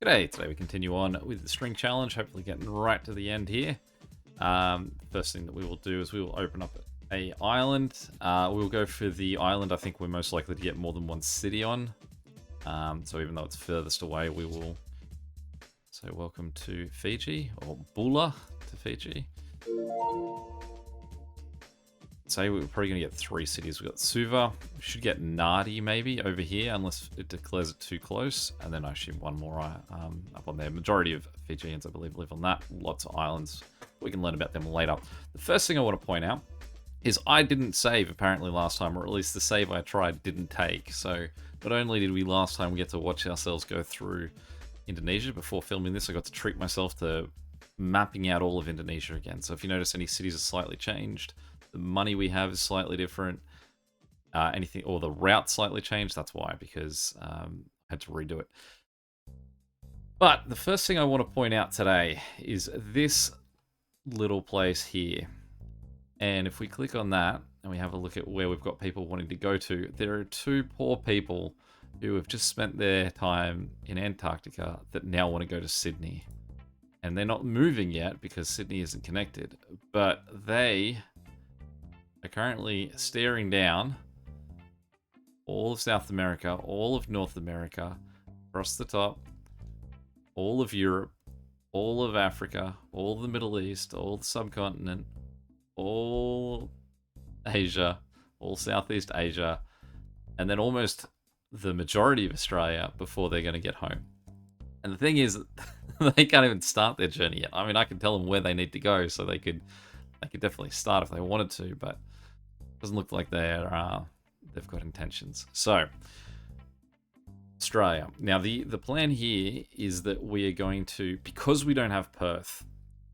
G'day, today we continue on with the string challenge, hopefully getting right to the end here. First thing that we will do is we will open up a island. We'll go for the island I think we're most likely to get more than one city on. So even though it's furthest away, we will say welcome to Fiji, or Bula to Fiji. Say we're probably going to get 3 cities. We've got Suva, we should get Nadi maybe over here, unless it declares it too close. And then I assume one more up on there. Majority of Fijians, I believe, live on that. Lots of islands. We can learn about them later. The first thing I want to point out is I didn't save apparently last time, or at least the save I tried didn't take. So not only did we last time get to watch ourselves go through Indonesia before filming this, I got to treat myself to mapping out all of Indonesia again. So if you notice any cities are slightly changed, the money we have is slightly different. Anything, or the route slightly changed. That's why, because I had to redo it. But the first thing I want to point out today is this little place here. And if we click on that and we have a look at where we've got people wanting to go to, there are 2 poor people who have just spent their time in Antarctica that now want to go to Sydney. And they're not moving yet because Sydney isn't connected. But they are currently staring down all of South America, all of North America, across the top, all of Europe, all of Africa, all of the Middle East, all the subcontinent, all Asia, all Southeast Asia, and then almost the majority of Australia before they're going to get home. And the thing is, they can't even start their journey yet. I mean, I can tell them where they need to go, so they could definitely start if they wanted to, but it doesn't look like they've got intentions. So, Australia. Now, the plan here is that we are going to, because we don't have Perth,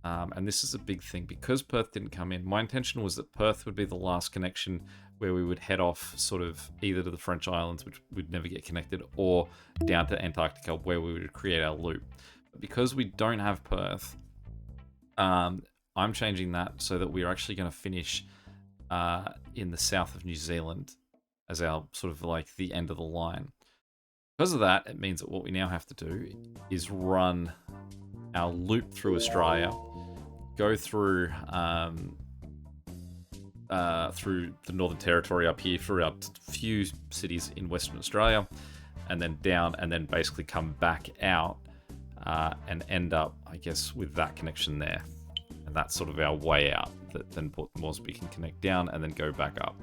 and this is a big thing, because Perth didn't come in, my intention was that Perth would be the last connection where we would head off sort of either to the French Islands, which would never get connected, or down to Antarctica, where we would create our loop. But because we don't have Perth, I'm changing that so that we're actually going to finish in the south of New Zealand as our sort of like the end of the line. Because of that, it means that what we now have to do is run our loop through Australia, go through the Northern Territory up here through our few cities in Western Australia, and then down, and then basically come back out and end up, I guess, with that connection there. And that's sort of our way out. That then Port Moresby can connect down and then go back up.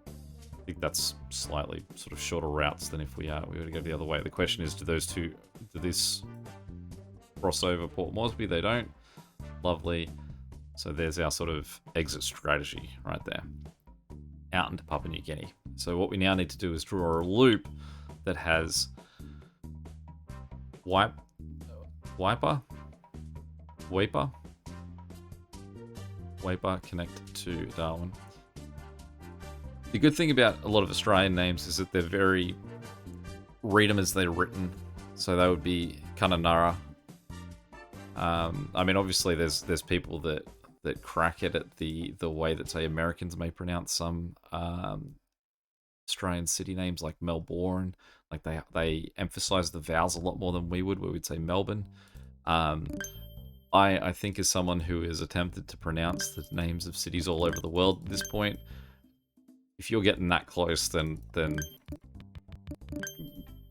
I think that's slightly sort of shorter routes than if we were to go the other way. The question is, do this cross over Port Moresby? They don't. Lovely. So there's our sort of exit strategy right there. Out into Papua New Guinea. So what we now need to do is draw a loop that has Wiper connect to Darwin. The good thing about a lot of Australian names is that they're very, read them as they're written. So that would be Kununurra. I mean, obviously there's people that crack it at the way that, say, Americans may pronounce some Australian city names like Melbourne. Like they emphasize the vowels a lot more than we would, where we'd say Melbourne. I think as someone who has attempted to pronounce the names of cities all over the world at this point, if you're getting that close, then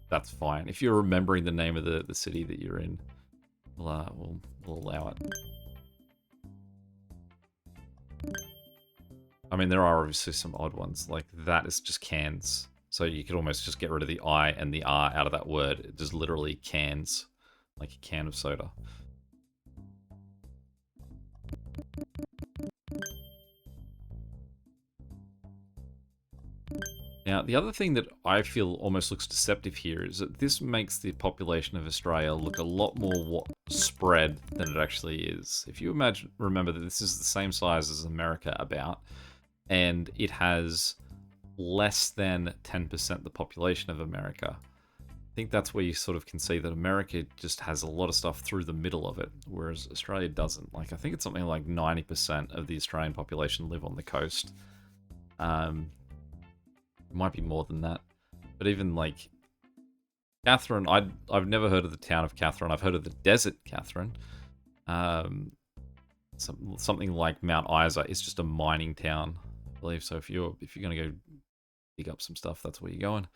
that's fine. If you're remembering the name of the city that you're in, we'll allow it. I mean, there are obviously some odd ones, like that is just cans. So you could almost just get rid of the I and the R out of that word. It just literally cans, like a can of soda. Now, the other thing that I feel almost looks deceptive here is that this makes the population of Australia look a lot more spread than it actually is. If you remember that this is the same size as America about, and it has less than 10% the population of America. I think that's where you sort of can see that America just has a lot of stuff through the middle of it, whereas Australia doesn't. Like, I think it's something like 90% of the Australian population live on the coast. It might be more than that. But even like Catherine, I've never heard of the town of Catherine. I've heard of the desert Catherine. Um, something like Mount Isa is just a mining town, I believe. So if you're gonna go dig up some stuff, that's where you're going.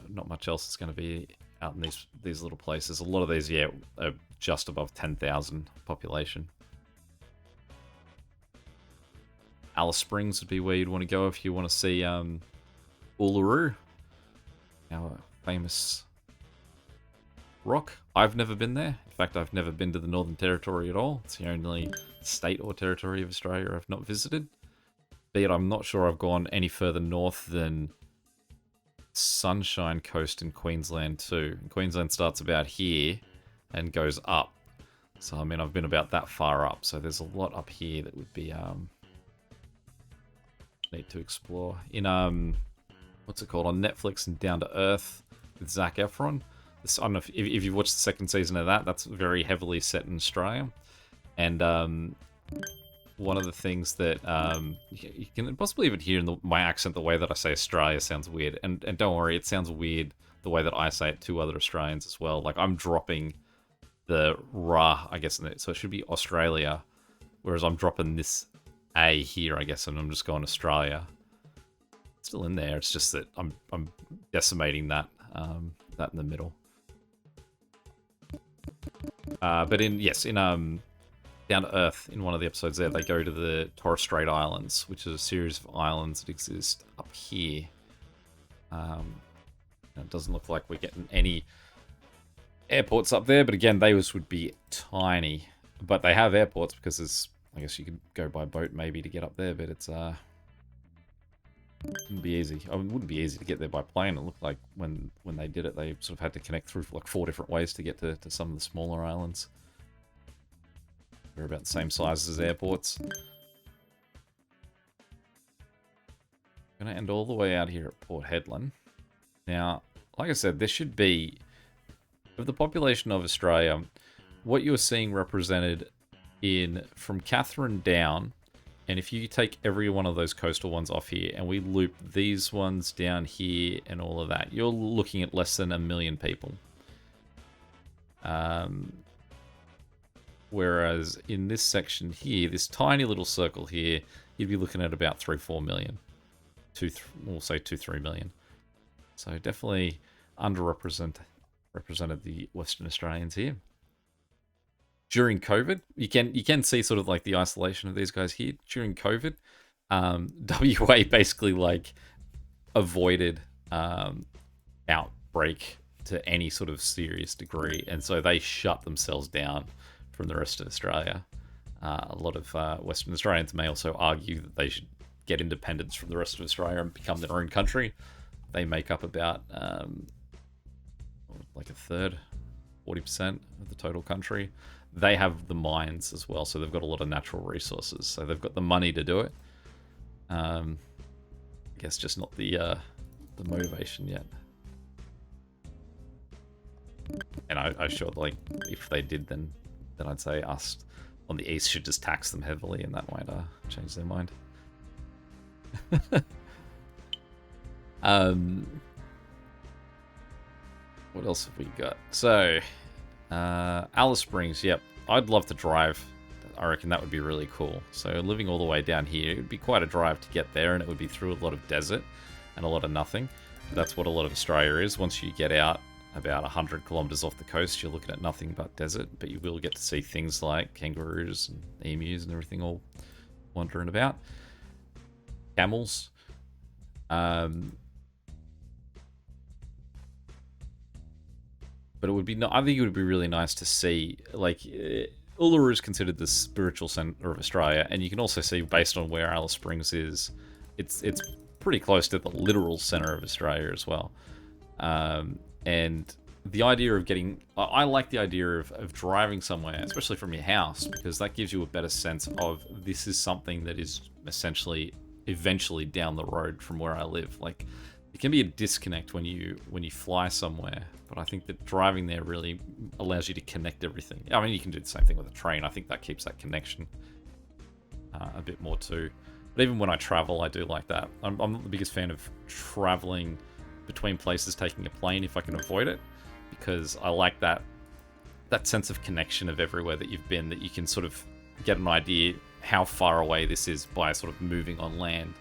Not much else is going to be out in these little places. A lot of these, yeah, are just above 10,000 population. Alice Springs would be where you'd want to go if you want to see Uluru, our famous rock. I've never been there. In fact, I've never been to the Northern Territory at all. It's the only state or territory of Australia I've not visited. But yet I'm not sure I've gone any further north than Sunshine Coast in Queensland too. Queensland starts about here and goes up. So, I mean, I've been about that far up. So there's a lot up here that would be need to explore. In, what's it called? On Netflix and Down to Earth with Zac Efron. This, I don't know if you've watched the second season of that. That's very heavily set in Australia. And one of the things that you can possibly even hear in my accent, the way that I say Australia sounds weird. And don't worry, it sounds weird the way that I say it to other Australians as well. Like, I'm dropping the ra, I guess, in it. So it should be Australia, whereas I'm dropping this a here, I guess, and I'm just going Australia. It's still in there. It's just that I'm decimating that that in the middle. But in Down to Earth, in one of the episodes there, they go to the Torres Strait Islands, which is a series of islands that exist up here. It doesn't look like we're getting any airports up there, but again, those would be tiny. But they have airports because there's, I guess you could go by boat maybe to get up there, but it's wouldn't be easy. It wouldn't be easy to get there by plane. It looked like when they did it, they sort of had to connect through like 4 different ways to get to some of the smaller islands. They're about the same size as airports. Gonna end all the way out here at Port Hedland. Now, like I said, there should be, of the population of Australia, what you're seeing represented in from Catherine down, and if you take every one of those coastal ones off here and we loop these ones down here and all of that, you're looking at less than 1 million people. Whereas in this section here, this tiny little circle here, you'd be looking at about 3-4 million. We'll say 2-3 million. So definitely represented the Western Australians here. During COVID, you can see sort of like the isolation of these guys here. During COVID, WA basically like avoided outbreak to any sort of serious degree, and so they shut themselves down from the rest of Australia. A lot of Western Australians may also argue that they should get independence from the rest of Australia and become their own country. They make up about like a third, 40% of the total country. They have the mines as well, so they've got a lot of natural resources. So they've got the money to do it. I guess just not the motivation yet. And I sure, like, if they did, then I'd say us on the east should just tax them heavily, and that might change their mind. What else have we got? So, Alice Springs, yep. I'd love to drive. I reckon that would be really cool. So living all the way down here, it would be quite a drive to get there, and it would be through a lot of desert and a lot of nothing. But that's what a lot of Australia is. Once you get out about 100 kilometers off the coast, you're looking at nothing but desert, but you will get to see things like kangaroos and emus and everything all wandering about. Camels. But it would be, I think it would be really nice to see, like, Uluru is considered the spiritual centre of Australia, and you can also see, based on where Alice Springs is, it's pretty close to the literal centre of Australia as well. And the idea of I like the idea of driving somewhere, especially from your house, because that gives you a better sense of this is something that is essentially eventually down the road from where I live. Like, it can be a disconnect when you fly somewhere, but I think that driving there really allows you to connect everything. I mean, you can do the same thing with a train. I think that keeps that connection a bit more too. But even when I travel, I do like that. I'm not the biggest fan of traveling between places taking a plane if I can avoid it, because I like that sense of connection of everywhere that you've been, that you can sort of get an idea how far away this is by sort of moving on land.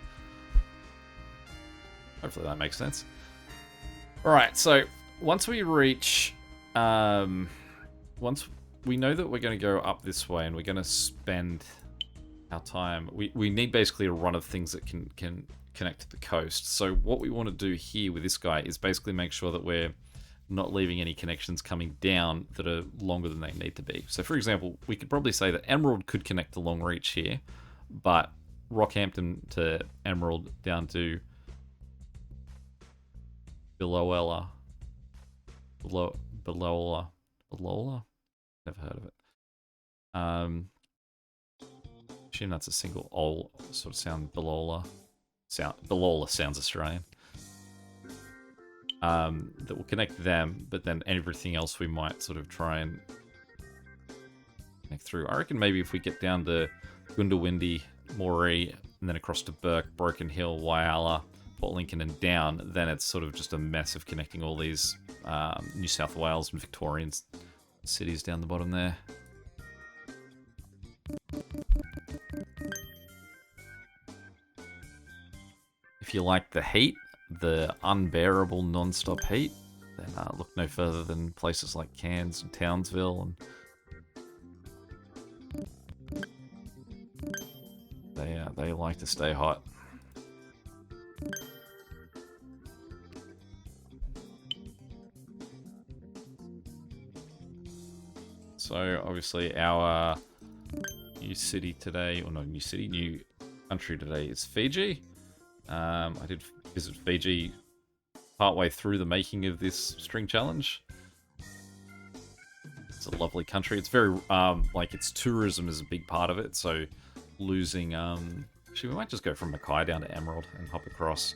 Hopefully that makes sense. Alright, so once we reach... once we know that we're going to go up this way and we're going to spend our time... We need basically a run of things that can connect to the coast. So what we want to do here with this guy is basically make sure that we're not leaving any connections coming down that are longer than they need to be. So for example, we could probably say that Emerald could connect to Longreach here, but Rockhampton to Emerald down to Biloela. Never heard of it. Assume that's a single ol sort of sound. Biloela sounds Australian. That will connect them, but then everything else we might sort of try and connect through. I reckon maybe if we get down to Gundawindi, Moree, and then across to Burke, Broken Hill, Whyalla, Port Lincoln, and down, then it's sort of just a mess of connecting all these New South Wales and Victorian cities down the bottom there. If you like the heat, the unbearable non-stop heat, then look no further than places like Cairns and Townsville, and they like to stay hot. So obviously our new city today, or not new city, new country today is Fiji. I did visit Fiji partway through the making of this string challenge. It's a lovely country. It's very, like, its tourism is a big part of it, so losing, actually we might just go from Mackay down to Emerald and hop across.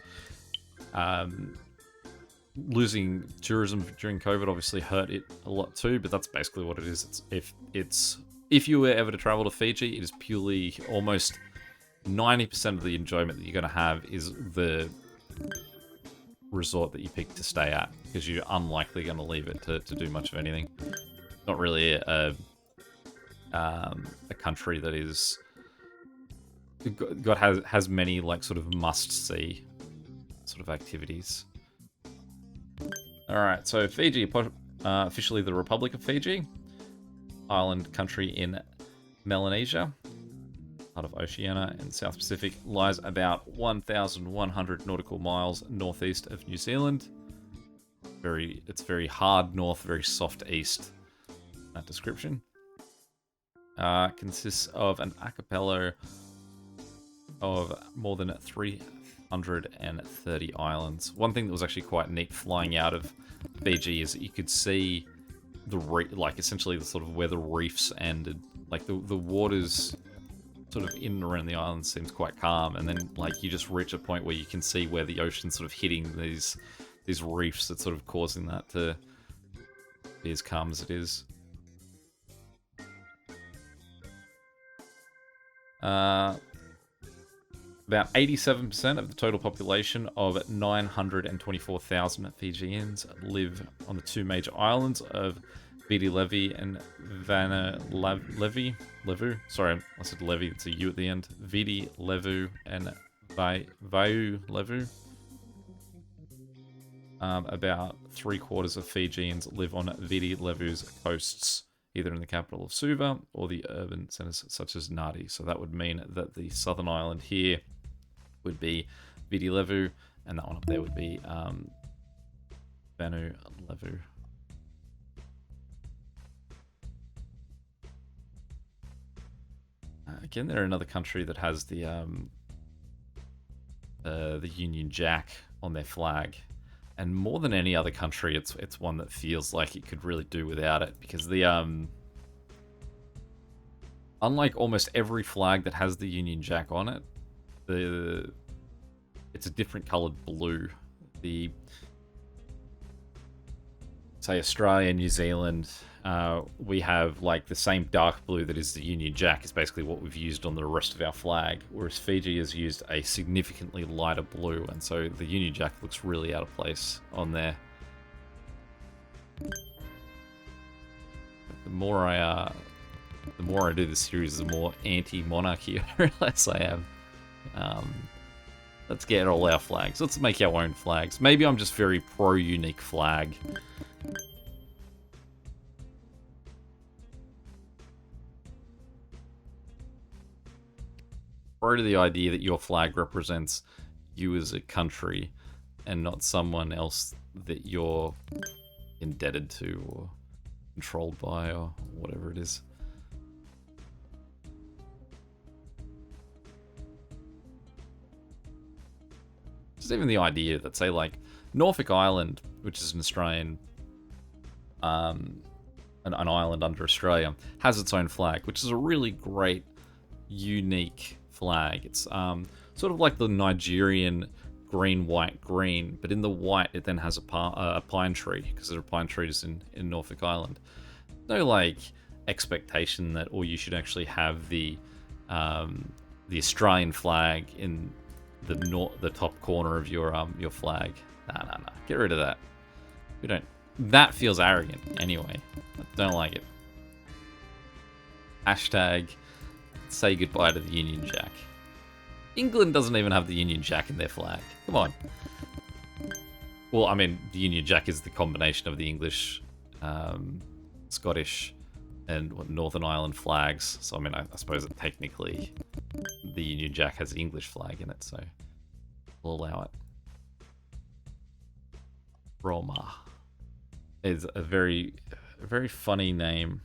Losing tourism during COVID obviously hurt it a lot too, but that's basically what it is. If you were ever to travel to Fiji, it is purely almost 90% of the enjoyment that you're going to have is the resort that you pick to stay at, because you're unlikely going to leave it to do much of anything. Not really a country that is has many like sort of must-see sort of activities. All right, so Fiji, officially the Republic of Fiji, island country in Melanesia, part of Oceania and South Pacific, lies about 1,100 nautical miles northeast of New Zealand. It's very hard north, very soft east. That description consists of an archipelago of more than 330 islands. One thing that was actually quite neat flying out of Fiji is that you could see like essentially the sort of where the reefs ended. Like the waters sort of in and around the island seems quite calm, and then like you just reach a point where you can see where the ocean's sort of hitting these reefs that's sort of causing that to be as calm as it is. About 87% of the total population of 924,000 Fijians live on the two major islands of Viti Levu and Levu. Sorry, I said Levy, it's a U at the end. Viti Levu and Vaiu Levu. About 3/4 of Fijians live on Viti Levu's coasts, either in the capital of Suva or the urban centers such as Nadi. So that would mean that the southern island here would be Viti Levu, and that one up there would be Vanu Levu. Again, they're another country that has the Union Jack on their flag, and more than any other country, it's one that feels like it could really do without it, because the unlike almost every flag that has the Union Jack on it, it's a different coloured blue. Say Australia, New Zealand, we have like the same dark blue that is the Union Jack is basically what we've used on the rest of our flag, whereas Fiji has used a significantly lighter blue, and so the Union Jack looks really out of place on there. The more I do this series, the more anti-monarchy I realize I am. Let's get all our flags. Let's make our own flags. Maybe I'm just very pro-unique flag. Pro to the idea that your flag represents you as a country and not someone else that you're indebted to or controlled by or whatever it is. Just even the idea that, say, like, Norfolk Island, which is an Australian, an island under Australia, has its own flag, which is a really great, unique flag. It's sort of like the Nigerian green, white, green, but in the white it then has a pine tree, because there are pine trees in Norfolk Island. No, like, expectation that, or you should actually have the Australian flag in the top corner of your flag. Nah. Get rid of that. We don't. That feels arrogant anyway. I don't like it. Hashtag say goodbye to the Union Jack. England doesn't even have the Union Jack in their flag. Come on. Well, I mean, the Union Jack is the combination of the English, Scottish, and Northern Ireland flags. So, I mean, I suppose that technically the Union Jack has the English flag in it, so we'll allow it. Roma is a very funny name.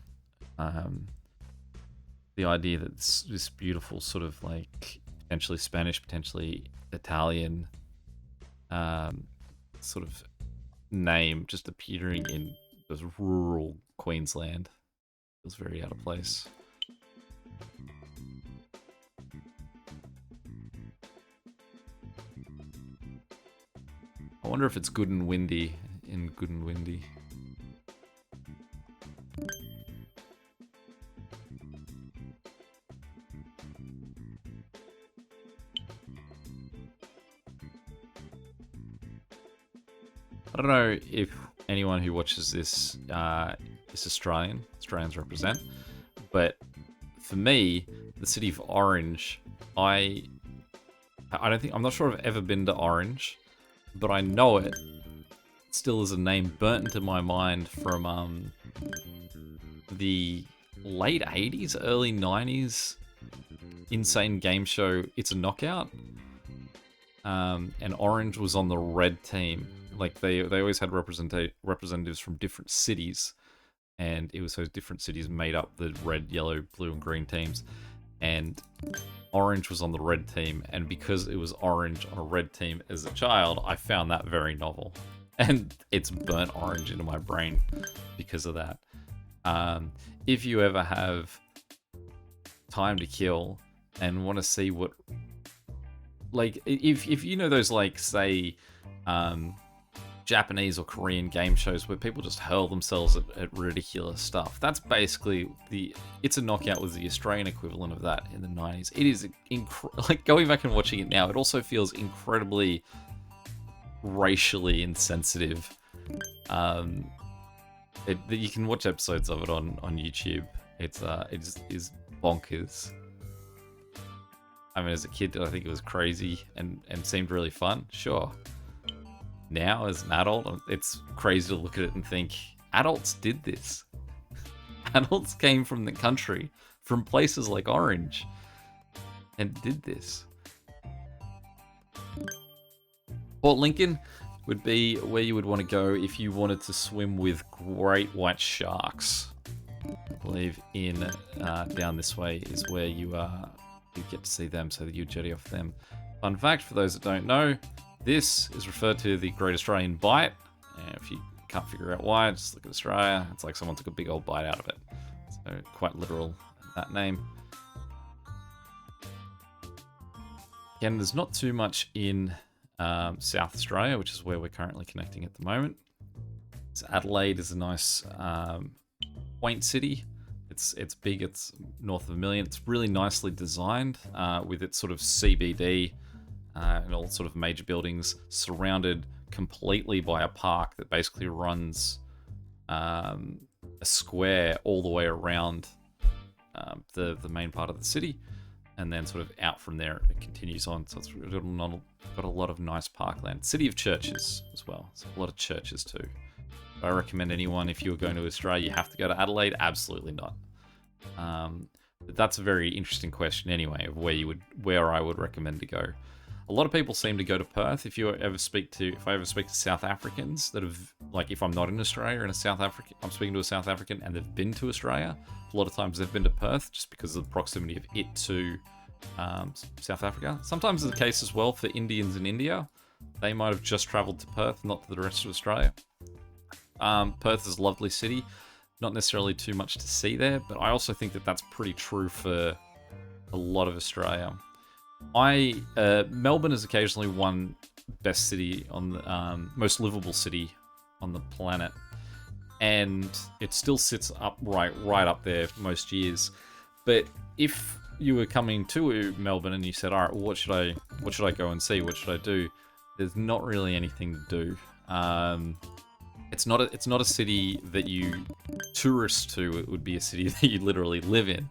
The idea that this beautiful sort of like potentially Spanish, potentially Italian sort of name just appearing in this rural Queensland feels very out of place. I wonder if it's good and windy in Good and Windy. I don't know if anyone who watches this is Australian. Australians represent. But for me, the city of Orange, I'm not sure I've ever been to Orange, but I know it still is a name burnt into my mind from the late 80s, early 90s insane game show It's a Knockout. And Orange was on the red team. Like they always had representatives from different cities, and it was those different cities made up the red, yellow, blue, and green teams. And Orange was on the red team, and because it was Orange on a red team as a child, I found that very novel. And it's burnt Orange into my brain because of that. If you ever have time to kill and want to see what, like, if you know those, like, say, Japanese or Korean game shows where people just hurl themselves at ridiculous stuff. That's basically It's a Knockout was the Australian equivalent of that in the 90s. It is like, going back and watching it now, it also feels incredibly racially insensitive. You can watch episodes of it on YouTube. It is bonkers. I mean, as a kid, I think it was crazy and seemed really fun. Sure. Now, as an adult, it's crazy to look at it and think, adults did this. Adults came from the country, from places like Orange, and did this. Port Lincoln would be where you would want to go if you wanted to swim with great white sharks. I believe in down this way is where you get to see them, so that you jetty off them. Fun fact for those that don't know, this is referred to the Great Australian Bite. And if you can't figure out why, just look at Australia. It's like someone took a big old bite out of it. So quite literal, that name. Again, there's not too much in South Australia, which is where we're currently connecting at the moment. So Adelaide is a nice quaint city. It's big. It's north of a million. It's really nicely designed with its sort of CBD and all sort of major buildings surrounded completely by a park that basically runs a square all the way around the main part of the city, and then sort of out from there it continues on. So it's got a lot of nice parkland. City of churches as well. So a lot of churches too. I recommend anyone, if you're going to Australia, you have to go to Adelaide? Absolutely not. But that's a very interesting question anyway, of where I would recommend to go. A lot of people seem to go to Perth. If I ever speak to South Africans that have, like, if I'm not in Australia and I'm speaking to a South African and they've been to Australia, a lot of times they've been to Perth just because of the proximity of it to South Africa. Sometimes it's the case as well for Indians in India. They might have just travelled to Perth, not to the rest of Australia. Perth is a lovely city. Not necessarily too much to see there, but I also think that that's pretty true for a lot of Australia. Melbourne is occasionally won best city on the most livable city on the planet, and it still sits right up there most years. But if you were coming to Melbourne and you said, all right, well, what should I go and see? What should I do? There's not really anything to do. It's not a city that you tourist to. It would be a city that you literally live in,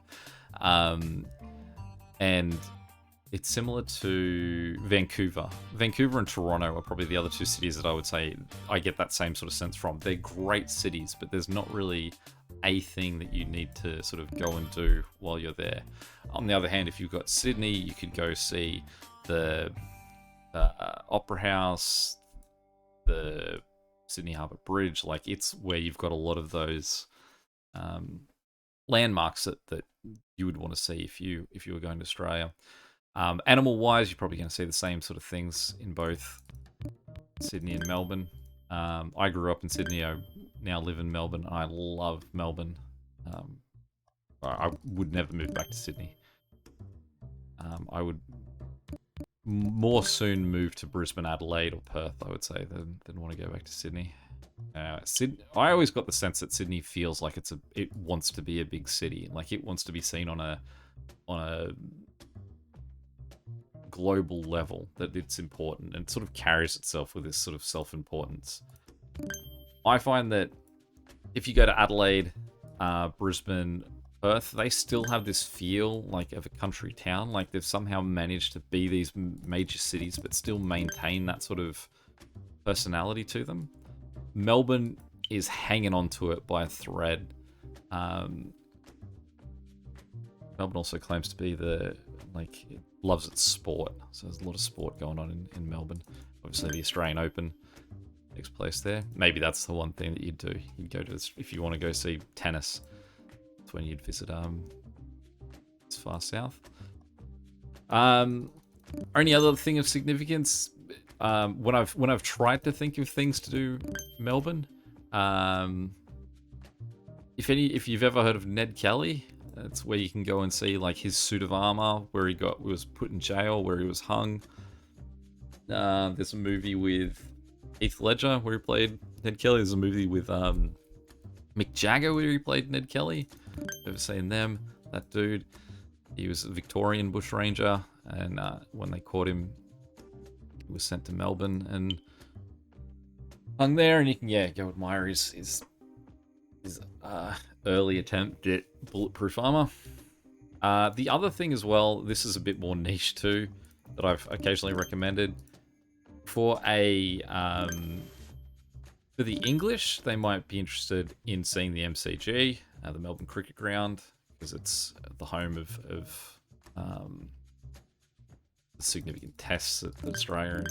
and it's similar to Vancouver. Vancouver and Toronto are probably the other two cities that I would say I get that same sort of sense from. They're great cities, but there's not really a thing that you need to sort of go and do while you're there. On the other hand, if you've got Sydney, you could go see the Opera House, the Sydney Harbour Bridge. Like, it's where you've got a lot of those landmarks that you would want to see if you were going to Australia. Animal-wise, you're probably going to see the same sort of things in both Sydney and Melbourne. I grew up in Sydney. I now live in Melbourne. I love Melbourne. I would never move back to Sydney. I would more soon move to Brisbane, Adelaide, or Perth, I would say, than want to go back to Sydney. I always got the sense that Sydney feels like it wants to be a big city. Like, it wants to be seen on a global level, that it's important, and sort of carries itself with this sort of self-importance. I find that if you go to Adelaide, Brisbane, Perth, they still have this feel like of a country town. Like, they've somehow managed to be these major cities but still maintain that sort of personality to them. Melbourne is hanging on to it by a thread. Melbourne also claims to be it loves its sport, so there's a lot of sport going on in Melbourne. Obviously, the Australian Open takes place there. Maybe that's the one thing that you'd do. You'd go to this if you want to go see tennis. That's when you'd visit it's far south. Only other thing of significance, when I've tried to think of things to do Melbourne, if you've ever heard of Ned Kelly, that's where you can go and see like his suit of armor, where he was put in jail, where he was hung. There's a movie with Heath Ledger where he played Ned Kelly. There's a movie with Mick Jagger where he played Ned Kelly. Ever seen them? That dude, he was a Victorian bushranger, and when they caught him, he was sent to Melbourne and hung there. And you can go admire his early attempt at bulletproof armor. The other thing as well, this is a bit more niche too, that I've occasionally recommended for for the English. They might be interested in seeing the MCG, the Melbourne Cricket Ground, because it's the home of significant tests that Australia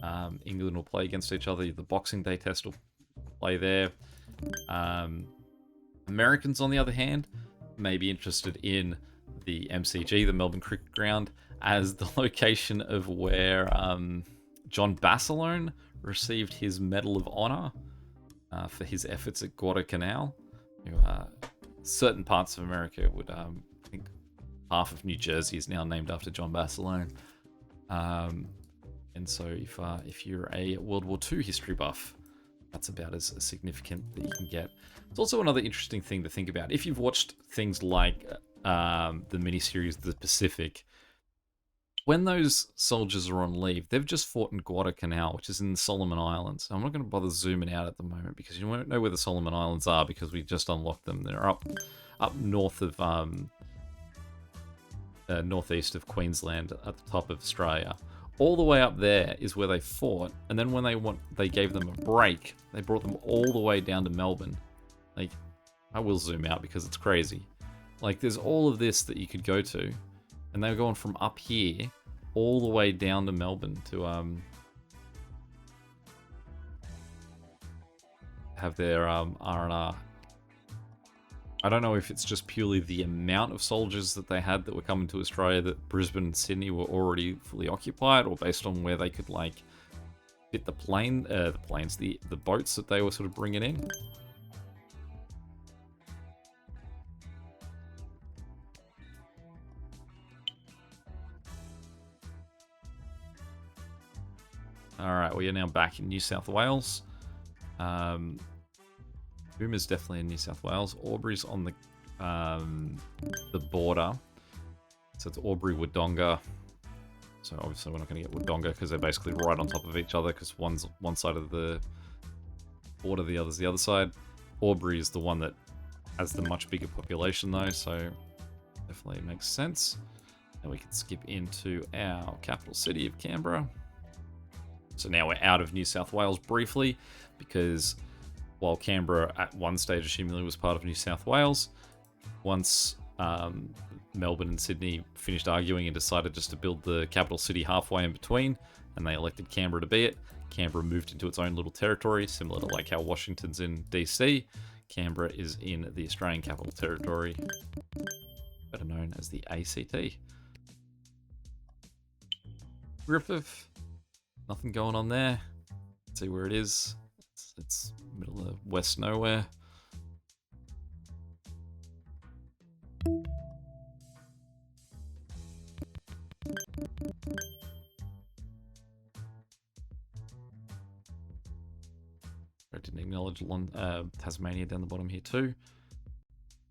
and England will play against each other. The Boxing Day test will play there. Americans, on the other hand, may be interested in the MCG, the Melbourne Cricket Ground, as the location of where John Barcelone received his Medal of Honor for his efforts at Guadalcanal. Certain parts of America would, I think, half of New Jersey is now named after John Barcelone. And so if you're a World War II history buff, that's about as significant that you can get. It's also another interesting thing to think about. If you've watched things like the miniseries The Pacific, when those soldiers are on leave, they've just fought in Guadalcanal, which is in the Solomon Islands. I'm not going to bother zooming out at the moment because you won't know where the Solomon Islands are because we just unlocked them. They're up north of northeast of Queensland at the top of Australia. All the way up there is where they fought, and then when they gave them a break, they brought them all the way down to Melbourne. Like, I will zoom out because it's crazy. Like, there's all of this that you could go to, and they were going from up here all the way down to Melbourne to have their R&R. I don't know if it's just purely the amount of soldiers that they had that were coming to Australia that Brisbane and Sydney were already fully occupied, or based on where they could like fit the boats that they were sort of bringing in. Alright, we are now back in New South Wales. Boom is definitely in New South Wales. Albury's on the border. So it's Albury-Wodonga. So obviously we're not going to get Wodonga because they're basically right on top of each other because one's one side of the border, the other's the other side. Albury is the one that has the much bigger population though, so definitely makes sense. And we can skip into our capital city of Canberra. So now we're out of New South Wales briefly, because while Canberra at one stage assumingly was part of New South Wales, once Melbourne and Sydney finished arguing and decided just to build the capital city halfway in between, and they elected Canberra to be it, Canberra moved into its own little territory, similar to like how Washington's in DC. Canberra is in the Australian Capital Territory, better known as the ACT. Griffith. Nothing going on there. Let's see where it is. It's middle of west nowhere. I didn't acknowledge Tasmania down the bottom here too.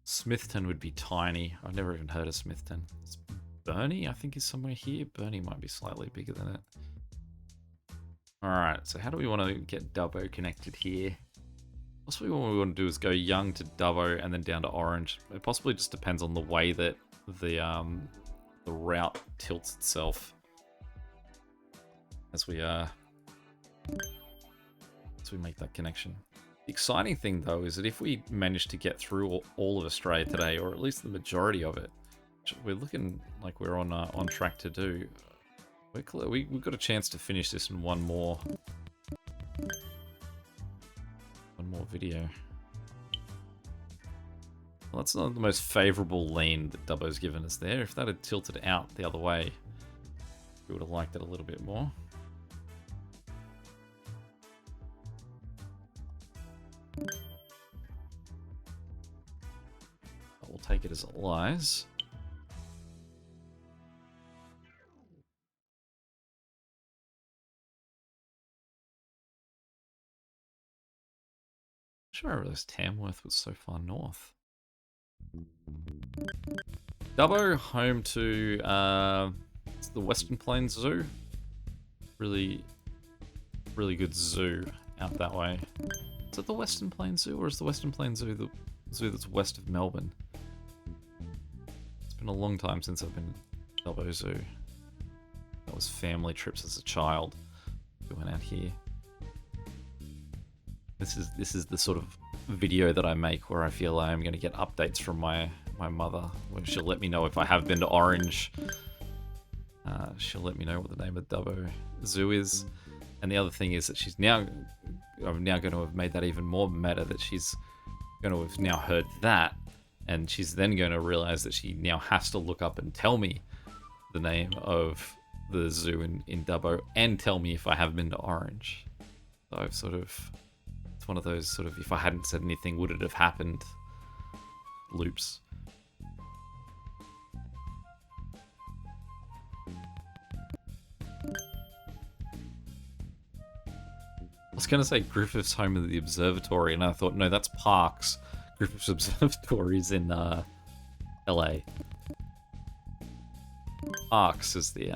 Smithton would be tiny. I've never even heard of Smithton. It's Burnie, I think, is somewhere here. Burnie might be slightly bigger than it. Alright, so how do we want to get Dubbo connected here? Possibly what we want to do is go Young to Dubbo and then down to Orange. It possibly just depends on the way that the route tilts itself as we make that connection. The exciting thing though is that if we manage to get through all of Australia today, or at least the majority of it, which we're looking like we're on track to do, we've got a chance to finish this in one more video. Well, that's not the most favourable lean that Dubbo's given us there. If that had tilted out the other way, we would have liked it a little bit more. But we'll take it as it lies. I'm sure I realised Tamworth was so far north. Dubbo, home to it's the Western Plains Zoo. Really good zoo out that way. Is it the Western Plains Zoo, or is the Western Plains Zoo the zoo that's west of Melbourne? It's been a long time since I've been to Dubbo Zoo. That was family trips as a child. We went out here. This is the sort of video that I make where I feel I'm going to get updates from my mother, where she'll let me know if I have been to Orange. She'll let me know what the name of Dubbo Zoo is. And the other thing is that I'm now going to have made that even more meta, that she's going to have now heard that, and she's then going to realize that she now has to look up and tell me the name of the zoo in Dubbo, and tell me if I have been to Orange. So I've sort of... It's one of those sort of, if I hadn't said anything, would it have happened loops. was going to say Griffith's home of the observatory, and I thought, no, that's Parks. Griffith's Observatory is in LA. Parks is the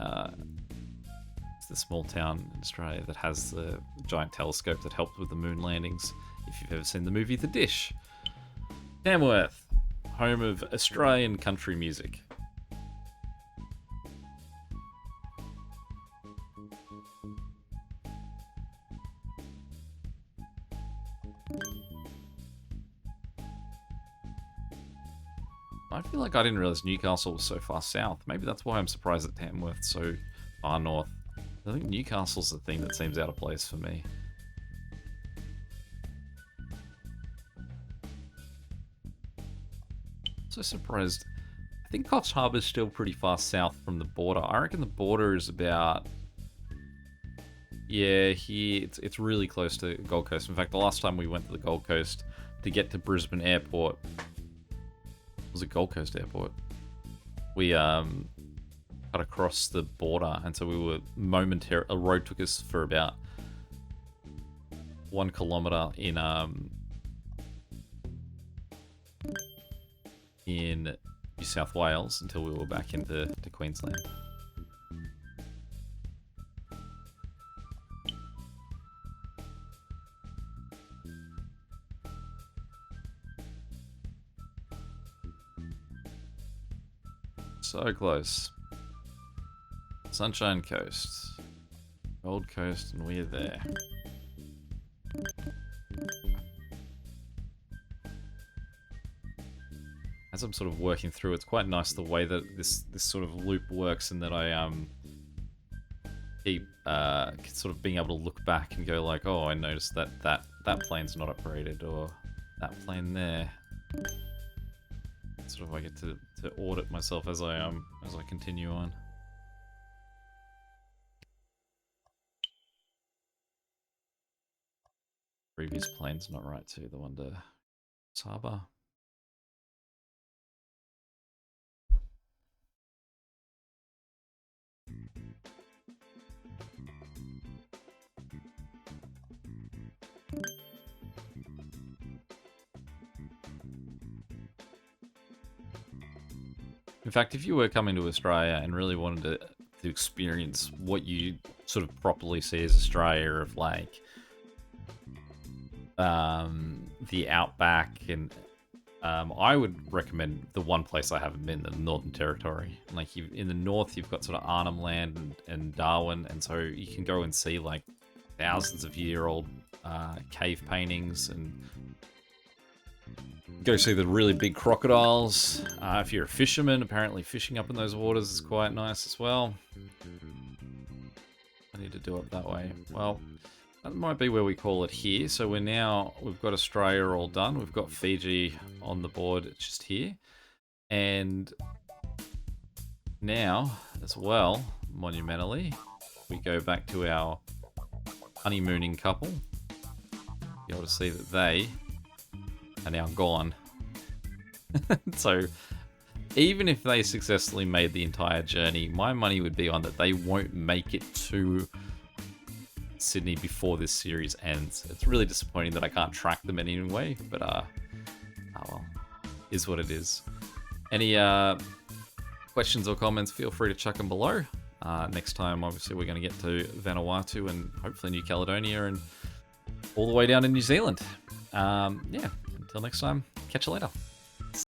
small town in Australia that has the giant telescope that helped with the moon landings. If you've ever seen the movie The Dish. Tamworth, home of Australian country music. I feel like I didn't realize Newcastle was so far south. Maybe that's why I'm surprised that Tamworth's so far north. I think Newcastle's the thing that seems out of place for me. So surprised. I think Coffs Harbour's still pretty far south from the border. I reckon the border is about... Yeah, here it's really close to Gold Coast. In fact, the last time we went to the Gold Coast to get to Brisbane Airport... Was it Gold Coast Airport? We cut across the border, and so we were a road took us for about 1 kilometer in New South Wales until we were back into Queensland. So close. Sunshine Coast. Gold Coast, and we're there. As I'm sort of working through, it's quite nice the way that this sort of loop works, and that I keep sort of being able to look back and go like, oh, I noticed that plane's not upgraded, or that plane there. Sort of I get to audit myself as I continue on. Previous plane's not right too, the one to Saba. In fact, if you were coming to Australia and really wanted to experience what you sort of properly see as Australia, of like the outback, and I would recommend the one place I haven't been, the Northern Territory. Like in the north, you've got sort of Arnhem Land and Darwin, and so you can go and see like thousands of year-old cave paintings, and go see the really big crocodiles. If you're a fisherman, apparently fishing up in those waters is quite nice as well. I need to do it that way. Well, that might be where we call it here. So we've got Australia all done. We've got Fiji on the board just here. And now, as well, monumentally, we go back to our honeymooning couple. Be able to see that they are now gone. So even if they successfully made the entire journey, my money would be on that they won't make it to Sydney before this series ends. It's really disappointing that I can't track them in any way, but oh well, is what it is. Any questions or comments, feel free to chuck them below. Next time, obviously, we're going to get to Vanuatu and hopefully New Caledonia and all the way down to New Zealand. Yeah, until next time, catch you later.